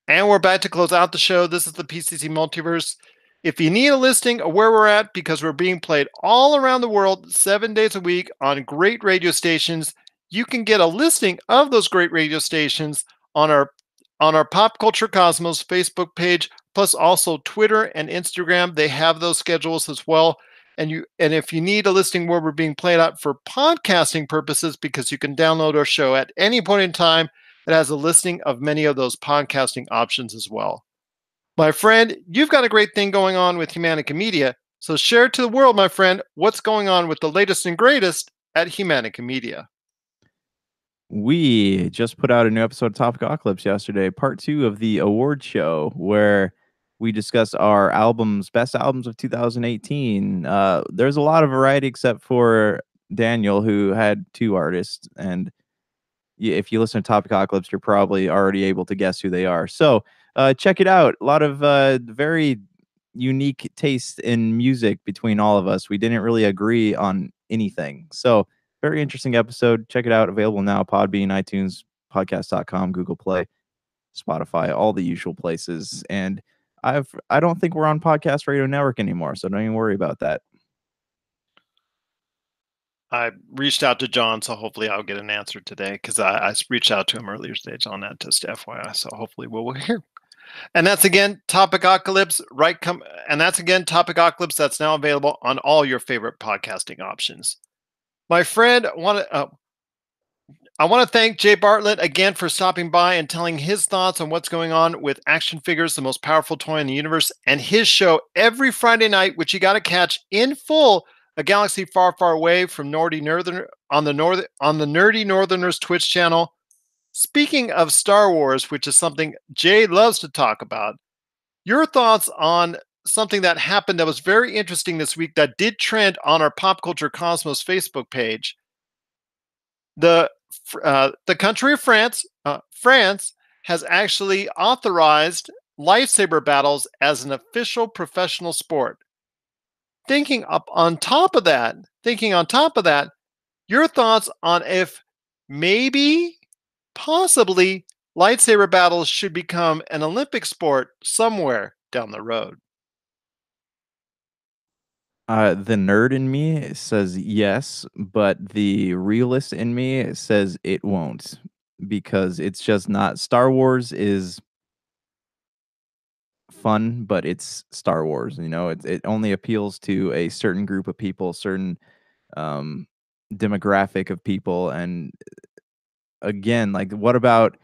And we're back to close out the show. This is the PCC Multiverse. If you need a listing of where we're at, because we're being played all around the world 7 days a week on great radio stations, you can get a listing of those great radio stations on our Pop Culture Cosmos Facebook page, plus also Twitter and Instagram. They have those schedules as well. And if you need a listing where we're being played out for podcasting purposes, because you can download our show at any point in time, it has a listing of many of those podcasting options as well. My friend, you've got a great thing going on with Humanica Media, so share to the world, my friend, what's going on with the latest and greatest at Humanica Media. We just put out a new episode of Topic Apocalypse yesterday, part 2 of the award show, where we discussed our best albums of 2018. There's a lot of variety except for Daniel, who had 2 artists, and if you listen to Topic Apocalypse, you're probably already able to guess who they are. So check it out. A lot of very unique taste in music between all of us. We didn't really agree on anything. So very interesting episode. Check it out. Available now. Podbean, iTunes, podcast.com, Google Play, Spotify, all the usual places. And I don't think we're on Podcast Radio Network anymore, so don't even worry about that. I reached out to John, so hopefully I'll get an answer today, because I reached out to him earlier today on that, just FYI. So hopefully we'll hear. And that's again Topic Apocalypse, and that's again Topic Apocalypse. That's now available on all your favorite podcasting options. My friend, I want to thank Jay Bartlett again for stopping by and telling his thoughts on what's going on with Action Figures, the Most Powerful Toy in the Universe, and his show every Friday night, which you got to catch in full a galaxy far, far away from Nerdy Northern on the Nerdy Northerners Twitch channel. Speaking of Star Wars, which is something Jay loves to talk about, your thoughts on something that happened that was very interesting this week that did trend on our Pop Culture Cosmos Facebook page. The country of France has actually authorized lightsaber battles as an official professional sport. Thinking on top of that, your thoughts on if maybe, possibly, lightsaber battles should become an Olympic sport somewhere down the road. The nerd in me says yes, but the realist in me says it won't because it's just not. Star Wars is fun, but it's Star Wars. It only appeals to a certain group of people, certain um, demographic of people, and again, like what about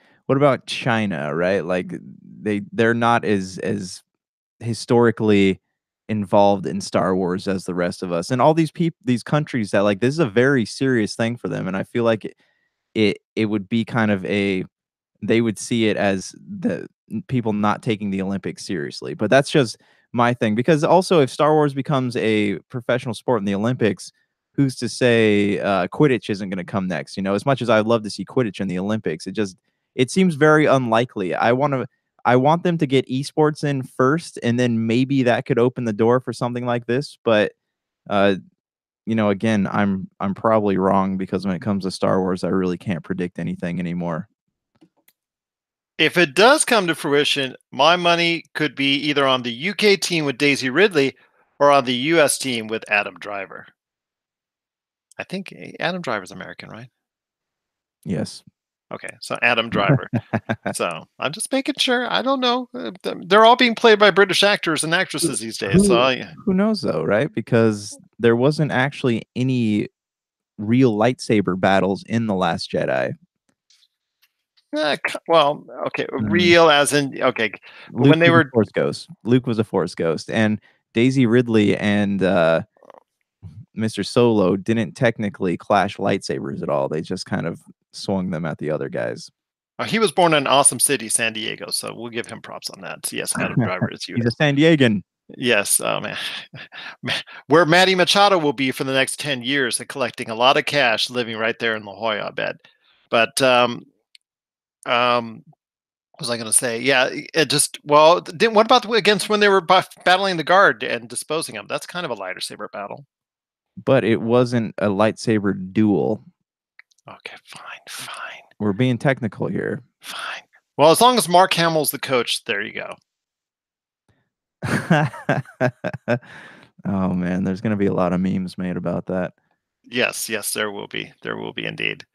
China, right? Like they're not as historically involved in Star Wars as the rest of us. And all these countries that like this is a very serious thing for them. And I feel like it would be kind of a they would see it as the people not taking the Olympics seriously. But that's just my thing because also if Star Wars becomes a professional sport in the Olympics, who's to say Quidditch isn't going to come next? As much as I'd love to see Quidditch in the Olympics, it seems very unlikely. I want them to get esports in first, and then maybe that could open the door for something like this. But uh, again, I'm probably wrong because when it comes to Star Wars, I really can't predict anything anymore. If it does come to fruition, my money could be either on the UK team with Daisy Ridley or on the US team with Adam Driver. I think Adam Driver's American, right? Yes. Okay, so Adam Driver. So I'm just making sure. I don't know. They're all being played by British actors and actresses these days. So Who knows though, right? Because there wasn't actually any real lightsaber battles in The Last Jedi. well, okay, Mm. real as in okay, but Luke when they was a were Force ghost. Luke was a Force ghost, and Daisy Ridley and Mr. Solo didn't technically clash lightsabers at all. They just kind of swung them at the other guys. he was born in awesome city, San Diego, so we'll give him props on that. So yes, Adam Driver is He's a US. San Diegan. Yes, man. Where Matty Machado will be for the next 10 years and collecting a lot of cash, living right there in La Jolla, I bet. But what was I going to say? Yeah, it just well. What about against when they were battling the guard and disposing of them? That's kind of a lighter saber battle. But it wasn't a lightsaber duel. Okay, fine. We're being technical here. Fine. Well, as long as Mark Hamill's the coach, there you go. Oh man, there's gonna be a lot of memes made about that. Yes, there will be. There will be indeed.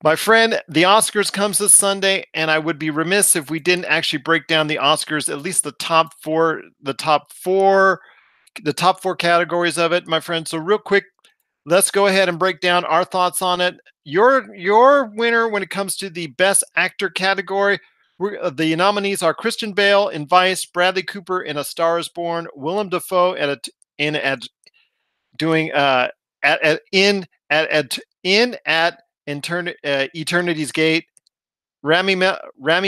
My friend, the Oscars comes this Sunday, and I would be remiss if we didn't actually break down the Oscars, at least the top four categories of it, my friend. So real quick, let's go ahead and break down our thoughts on it. Your winner when it comes to the Best Actor category. The nominees are Christian Bale in Vice, Bradley Cooper in A Star Is Born, Willem Dafoe at Eternity's Gate, Rami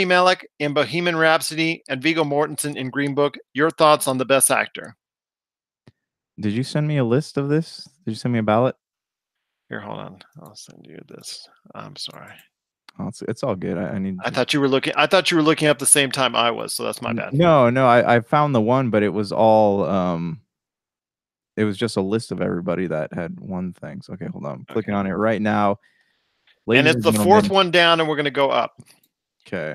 Malek in Bohemian Rhapsody, and Viggo Mortensen in Green Book. Your thoughts on the Best Actor? Did you send me a list of this? Did you send me a ballot? Here, hold on. I'll send you this. I'm sorry. Oh, it's all good. I need. I thought you were looking. I thought you were looking up the same time I was, so that's my bad. No. I found the one, but it was all. It was just a list of everybody that had won things. Okay, hold on. I'm clicking on it right now. And it's the fourth one down, and we're going to go up. Okay.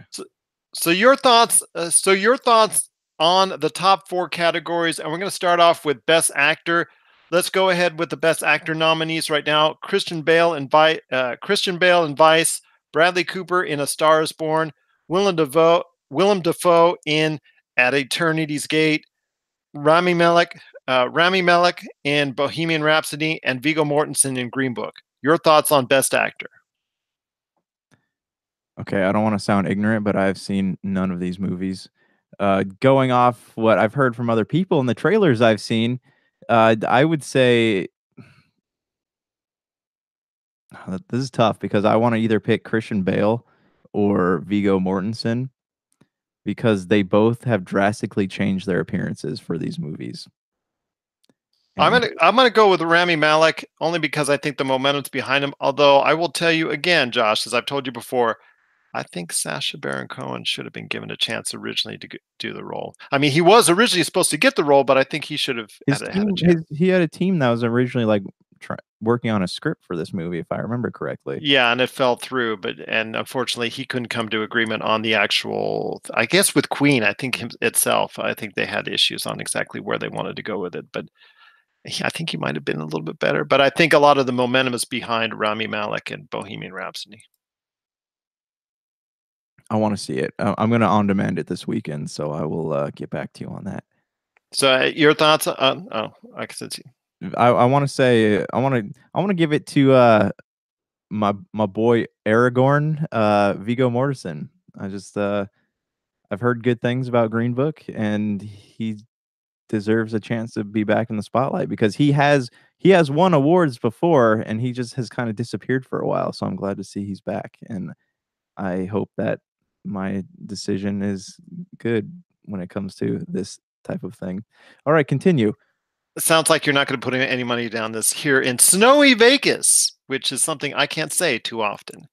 So your thoughts. Your thoughts on the top four categories, and we're going to start off with Best Actor. Let's go ahead with the Best Actor nominees right now: Christian Bale in Vice, Bradley Cooper in A Star Is Born, Willem Dafoe in At Eternity's Gate, Rami Malek in Bohemian Rhapsody, and Viggo Mortensen in Green Book. Your thoughts on Best Actor? Okay, I don't want to sound ignorant, but I've seen none of these movies. Going off what I've heard from other people in the trailers I've seen, I would say This is tough because I want to either pick Christian Bale or Viggo Mortensen because they both have drastically changed their appearances for these movies. And I'm gonna go with Rami Malek only because I think the momentum's behind him. Although I will tell you again, Josh, as I've told you before, I think Sacha Baron Cohen should have been given a chance originally to do the role. I mean, he was originally supposed to get the role, but I think he should have his had a team, chance. he had a team that was originally like working on a script for this movie, if I remember correctly. Yeah, and it fell through, but and unfortunately, he couldn't come to agreement on the actual. I guess with Queen, I think itself, I think they had issues on exactly where they wanted to go with it. But I think he might have been a little bit better. But I think a lot of the momentum is behind Rami Malek and Bohemian Rhapsody. I want to see it. I'm going to on demand it this weekend, so I will get back to you on that. So, your thoughts on? Oh, I can see. I want to say I want to give it to my boy Aragorn, Viggo Mortensen. I've heard good things about Green Book, and he deserves a chance to be back in the spotlight because he has won awards before, and he just has kind of disappeared for a while. So I'm glad to see he's back, and I hope that my decision is good when it comes to this type of thing. All right, continue. It sounds like you're not going to put any money down this here in snowy Vegas, which is something I can't say too often.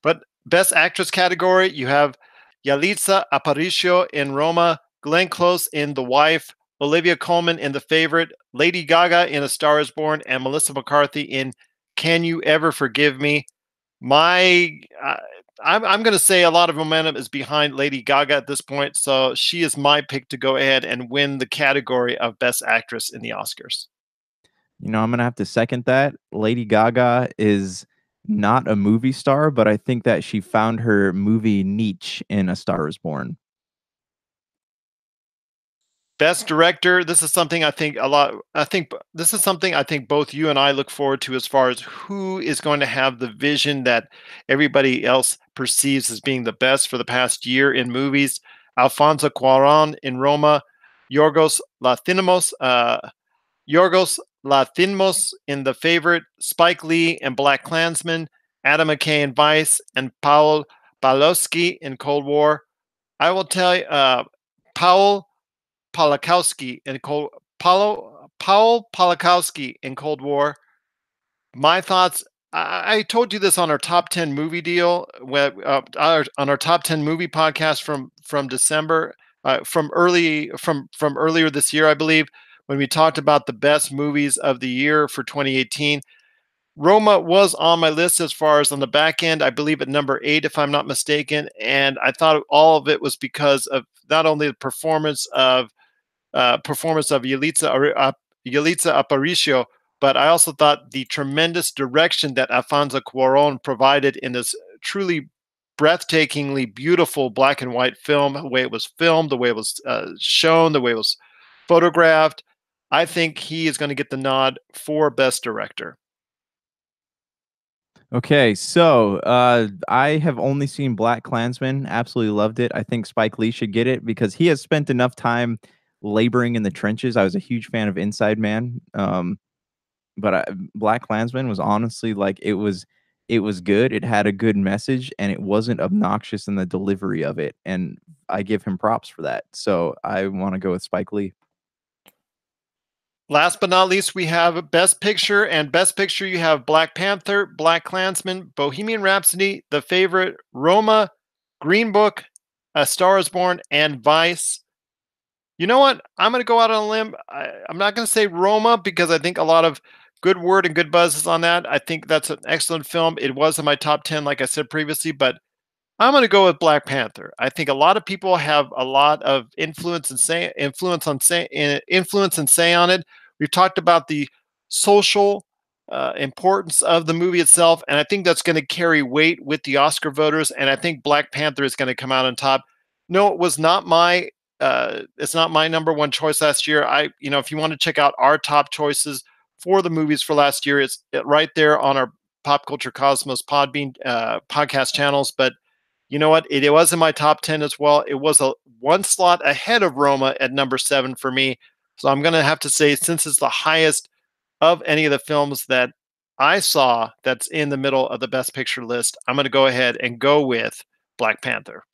But Best Actress category, you have Yalitza Aparicio in Roma, Glenn Close in The Wife, Olivia Colman in The Favorite, Lady Gaga in A Star Is Born, and Melissa McCarthy in Can You Ever Forgive Me? I'm going to say a lot of momentum is behind Lady Gaga at this point, so she is my pick to go ahead and win the category of Best Actress in the Oscars. I'm gonna have to second that. Lady Gaga is not a movie star, but I think that she found her movie niche in A Star Is Born. Best director, this is something I think a lot. I think this is something I think both you and I look forward to as far as who is going to have the vision that everybody else perceives as being the best for the past year in movies. Alfonso Cuarón in Roma, Yorgos Lanthimos, in The Favorite, Spike Lee in Black Klansman, Adam McKay in Vice, and Paul Balowski in Cold War. I will tell you, Paul Polakowski in Cold Paul Polakowski in Cold War. My thoughts. I told you this on our top 10 movie deal, on our top 10 movie podcast from December, from earlier this year, I believe, when we talked about the best movies of the year for 2018. Roma was on my list as far as on the back end, I believe at number 8, if I'm not mistaken, and I thought all of it was because of not only the performance of Yalitza Aparicio, but I also thought the tremendous direction that Alfonso Cuarón provided in this truly breathtakingly beautiful black and white film, the way it was filmed, the way it was shown, the way it was photographed. I think he is going to get the nod for Best Director. Okay, so I have only seen Black Klansman. Absolutely loved it. I think Spike Lee should get it because he has spent enough time laboring in the trenches. I was a huge fan of Inside Man, but Black Klansman was honestly like it was good. It had a good message, and it wasn't obnoxious in the delivery of it. And I give him props for that. So I want to go with Spike Lee. Last but not least, we have Best Picture, and Best Picture you have Black Panther, Black Klansman, Bohemian Rhapsody, The Favorite, Roma, Green Book, A Star Is Born, and Vice. You know what? I'm going to go out on a limb. I'm not going to say Roma because I think a lot of good word and good buzz is on that. I think that's an excellent film. It was in my top 10, like I said previously, but I'm going to go with Black Panther. I think a lot of people have a lot of influence and say on it. We've talked about the social importance of the movie itself, and I think that's going to carry weight with the Oscar voters. And I think Black Panther is going to come out on top. No, it was not my. It's not my number one choice last year. If you want to check out our top choices for the movies for last year, it's right there on our Pop Culture Cosmos Podbean podcast channels. But you know what? It was in my top 10 as well. It was one slot ahead of Roma at number 7 for me. So I'm going to have to say, since it's the highest of any of the films that I saw that's in the middle of the Best Picture list, I'm going to go ahead and go with Black Panther.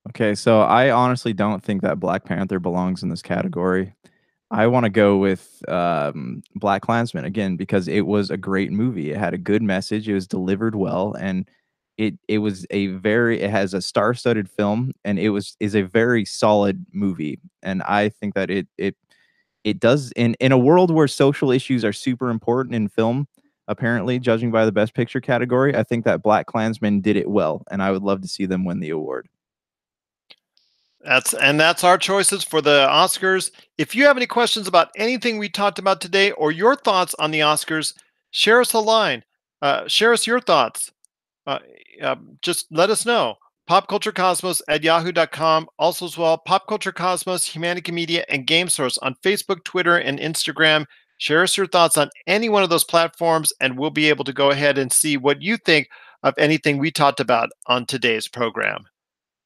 Okay, so I honestly don't think that Black Panther belongs in this category. I wanna go with, Black Klansman, again, because it was a great movie. It had a good message, it was delivered well, and it has a star-studded film, and is a very solid movie, and I think that it does in a world where social issues are super important in film, apparently, judging by the Best Picture category, I think that Black Klansman did it well, and I would love to see them win the award. That's our choices for the Oscars. If you have any questions about anything we talked about today or your thoughts on the Oscars, share us a line. Share us your thoughts. Uh, just let us know. Popculturecosmos at yahoo.com. Also, as well, Pop Culture Cosmos, Humanity Media, and Game Source on Facebook, Twitter, and Instagram. Share us your thoughts on any one of those platforms, and we'll be able to go ahead and see what you think of anything we talked about on today's program.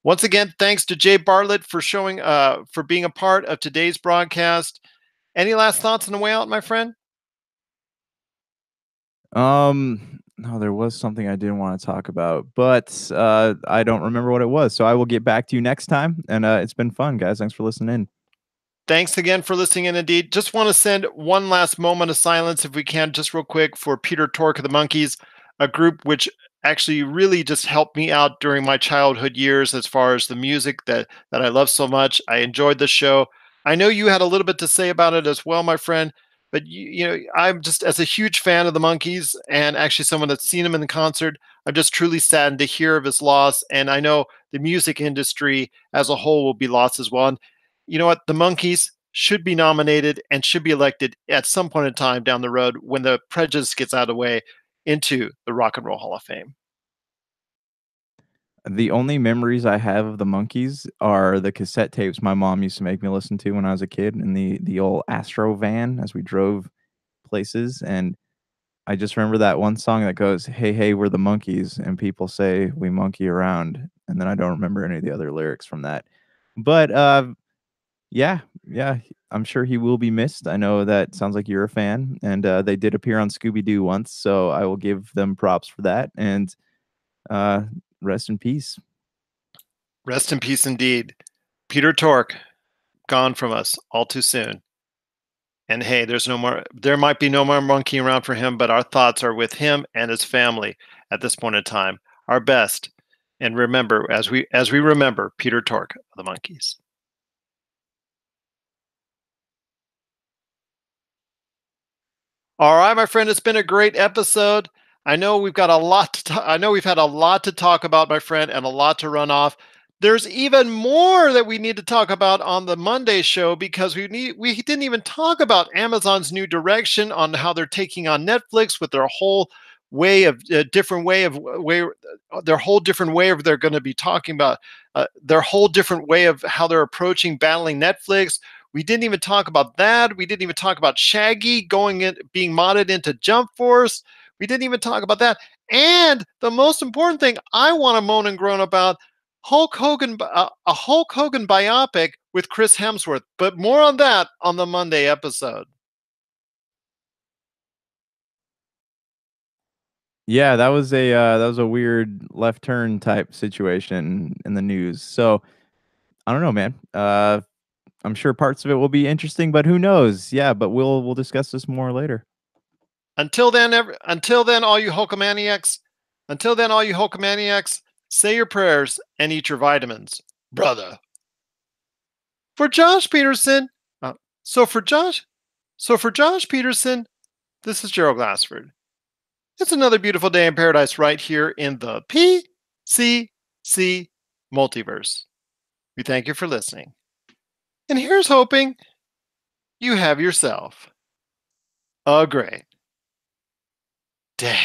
Once again, thanks to Jay Bartlett for being a part of today's broadcast. Any last thoughts on the way out, my friend? No, there was something I didn't wanna talk about, but, I don't remember what it was, so I will get back to you next time, and, it's been fun, guys. Thanks for listening in. Thanks again for listening in. Indeed, just want to send one last moment of silence, if we can, just real quick, for Peter Tork of the Monkees, a group which actually really just helped me out during my childhood years as far as the music that I love so much. I enjoyed the show. I know you had a little bit to say about it as well, my friend. But I'm just, as a huge fan of the Monkees and actually someone that's seen him in the concert, I'm just truly saddened to hear of his loss. And I know the music industry as a whole will be lost as well. And you know what? The Monkees should be nominated and should be elected at some point in time down the road when the prejudice gets out of the way into the Rock and Roll Hall of Fame. The only memories I have of the Monkees are the cassette tapes my mom used to make me listen to when I was a kid in the old Astro van as we drove places, and I just remember that one song that goes, "Hey, hey, we're the Monkees," and people say, "We monkey around," and then I don't remember any of the other lyrics from that. But, yeah, yeah, I'm sure he will be missed. I know that sounds like you're a fan, and, they did appear on Scooby-Doo once, so I will give them props for that, and, uh, rest in peace. Rest in peace indeed. Peter Tork, gone from us all too soon. And hey, there might be no more monkey around for him, but our thoughts are with him and his family at this point in time. Our best. And remember, as we remember Peter Tork of the Monkees. All right, my friend, it's been a great episode. I know we've got a lot I know we've had a lot to talk about, my friend, and a lot to run off. There's even more that we need to talk about on the Monday show because we didn't even talk about Amazon's new direction on how they're taking on Netflix with their whole way of different way of way their whole different way of they're going to be talking about their whole different way of how they're approaching battling Netflix. We didn't even talk about that. We didn't even talk about Shaggy being modded into Jump Force. We didn't even talk about that. And the most important thing I want to moan and groan about, a Hulk Hogan biopic with Chris Hemsworth. But more on that on the Monday episode. Yeah, that was a weird left turn type situation in the news. So, I don't know, man. I'm sure parts of it will be interesting, but who knows? Yeah, but we'll discuss this more later. Until then, all you Hulkamaniacs, say your prayers and eat your vitamins, brother. For Josh Peterson, uh, so for Josh, for Josh Peterson, this is Gerald Glassford. It's another beautiful day in paradise right here in the PCC Multiverse. We thank you for listening. And here's hoping you have yourself a great day.